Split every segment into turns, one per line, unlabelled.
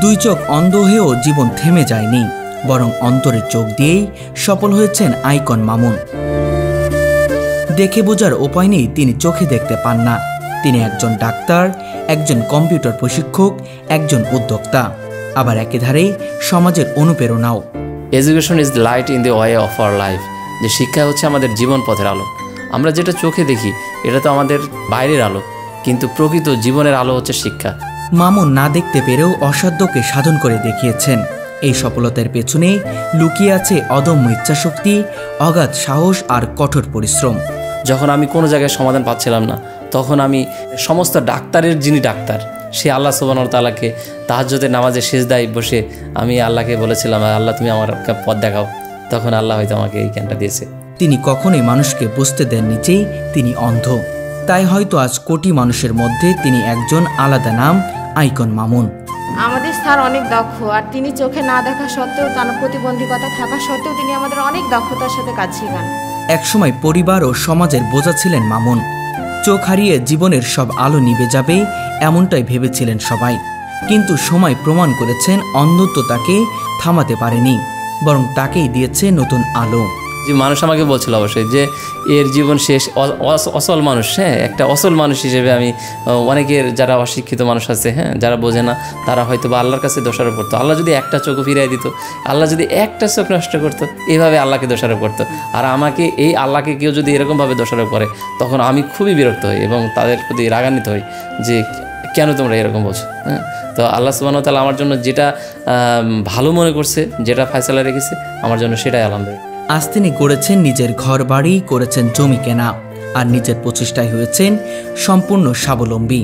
দুই চোখ অন্ধ হয়েও জীবন থেমে যায়নি, বরং অন্তরের চোখ দিয়েই সফল হয়েছেন আইকন মামুন। দেখে বোঝার উপায় নেই তিনি চোখে দেখতে পান না। তিনি একজন ডাক্তার, একজন কম্পিউটার প্রশিক্ষক, একজন উদ্যোক্তা, আবার একেধারে সমাজের অনুপ্রেরণাও।
Education is light in the way of our life. যে শিক্ষা হচ্ছে আমাদের জীবন পথের আলো। আমরা যেটা চোখে দেখি এটা তো আমাদের বাইরের আলো, কিন্তু প্রকৃত জীবনের আলো হচ্ছে শিক্ষা।
মামুন না দেখতে পেরেও অসাধ্যকে সাধন করে দেখিয়েছেন। এই সফলতার পেছনে লুকিয়ে আছে অদম্য ইচ্ছাশক্তি, অগাধ সাহস আর কঠোর পরিশ্রম।
যখন আমি কোনো জায়গায় সমাধান পাচ্ছিলাম না, তখন আমি সমস্ত ডাক্তারের যিনি ডাক্তার, সে আল্লাহ সুবহানাহু ওয়া তাআলাকে তাহাজ্জুদের নামাজে সিজদায় বসে আমি আল্লাহকে বলেছিলাম, আল্লাহ তুমি আমার পথ দেখাও। তখন আল্লাহ হয়তো আমাকে এই জ্ঞানটা দিয়েছে।
তিনি কখনোই মানুষকে বুঝতে দেননি যে তিনি অন্ধ। তাই হয়তো আজ কোটি মানুষের মধ্যে তিনি একজন আলাদা নাম, আইকন মামুন।
আমাদের স্যার অনেক দক্ষ, আর তিনি চোখে না দেখা সত্ত্বেও, তার প্রতিবন্ধকতা থাকা সত্ত্বেও তিনি আমাদের অনেক দক্ষতার সাথে কাজ শেখান।
একসময় পরিবার ও সমাজের বোঝা ছিলেন মামুন। চোখ হারিয়ে জীবনের সব আলো নিভে যাবে এমনটাই ভেবেছিলেন সবাই, কিন্তু সময় প্রমাণ করেছেন অন্ধত্ব তাকে থামাতে পারেনি, বরং তাকেই দিয়েছে নতুন আলো।
যে মানুষ আমাকে বলছিল অবশ্যই যে এর জীবন শেষ, অসল মানুষ। হ্যাঁ, একটা অসল মানুষ হিসেবে আমি অনেকের যারা অশিক্ষিত মানুষ আছে, হ্যাঁ, যারা বোঝে না, তারা হয়তো বা আল্লাহর কাছে দোষারোপ করতো। আল্লাহ যদি একটা চোখ ফিরিয়ে দিত, আল্লাহ যদি একটা চোখ নষ্ট করতো, এইভাবে আল্লাহকে দোষারোপ করতো। আর আমাকে এই আল্লাহকে কেউ যদি এরকমভাবে দোষারোপ করে, তখন আমি খুবই বিরক্ত হই এবং তাদের প্রতি রাগান্বিত হই যে কেন তোমরা এরকম বলছো। হ্যাঁ, তো আল্লাহ সুবহানাহু ওয়া তাআলা আমার জন্য যেটা ভালো মনে করছে, যেটা ফয়সালা রেখেছে আমার জন্য, সেটাই আলহামদুলিল্লাহ।
আজ তিনি গড়েছেন নিজের ঘর বাড়ি, করেছেন জমি কেনা, আর নিজের প্রচেষ্টায় হয়েছেন সম্পূর্ণ স্বাবলম্বী।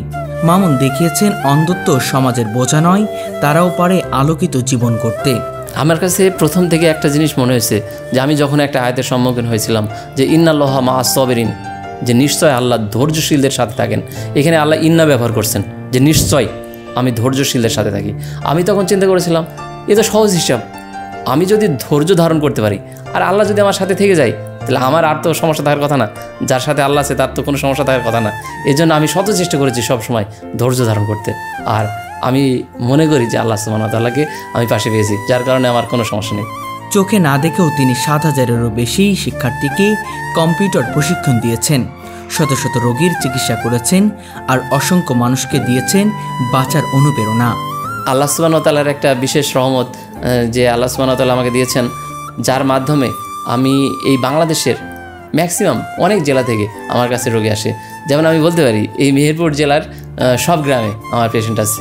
মামুন দেখিয়েছেন অন্ধত্ব সমাজের বোঝা নয়, তারাও পারে আলোকিত জীবন করতে।
আমার কাছে প্রথম থেকে একটা জিনিস মনে হয়েছে যে আমি যখন একটা আয়াতের সম্মুখীন হয়েছিলাম যে ইন্নাল্লাহা মা'আস সাবিরিন, যে নিশ্চয় আল্লাহ ধৈর্যশীলদের সাথে থাকেন। এখানে আল্লাহ ইন্না ব্যবহার করছেন, যে নিশ্চয় আমি ধৈর্যশীলদের সাথে থাকি। আমি তখন চিন্তা করেছিলাম এ তো সহজ হিসাব, আমি যদি ধৈর্য ধারণ করতে পারি আর আল্লাহ যদি আমার সাথে থেকে যায়, তাহলে আমার আর তো সমস্যা থাকার কথা না। যার সাথে আল্লাহ আছে তার তো কোনো সমস্যা থাকার কথা না। এই জন্য আমি শত চেষ্টা করেছি সবসময় ধৈর্য ধারণ করতে। আর আমি মনে করি যে আল্লাহ সুবহানাহু ওয়া তাআলাকে আমি পাশে পেয়েছি, যার কারণে আমার কোনো সমস্যা নেই।
চোখে না দেখেও তিনি ৭,০০০-এরও বেশি শিক্ষার্থীকে কম্পিউটার প্রশিক্ষণ দিয়েছেন, শত শত রোগীর চিকিৎসা করেছেন, আর অসংখ্য মানুষকে দিয়েছেন বাঁচার অনুপ্রেরণা।
আল্লাহ সুবহানাহু ওয়া তাআলার একটা বিশেষ রহমত যে আল্লাহ সুবহানাহু ওয়া তাআলা আমাকে দিয়েছেন, যার মাধ্যমে আমি এই বাংলাদেশের ম্যাক্সিমাম অনেক জেলা থেকে আমার কাছে রোগী আসে। যেমন আমি বলতে পারি এই মেহেরপুর জেলার সব গ্রামে আমার পেশেন্ট আছে।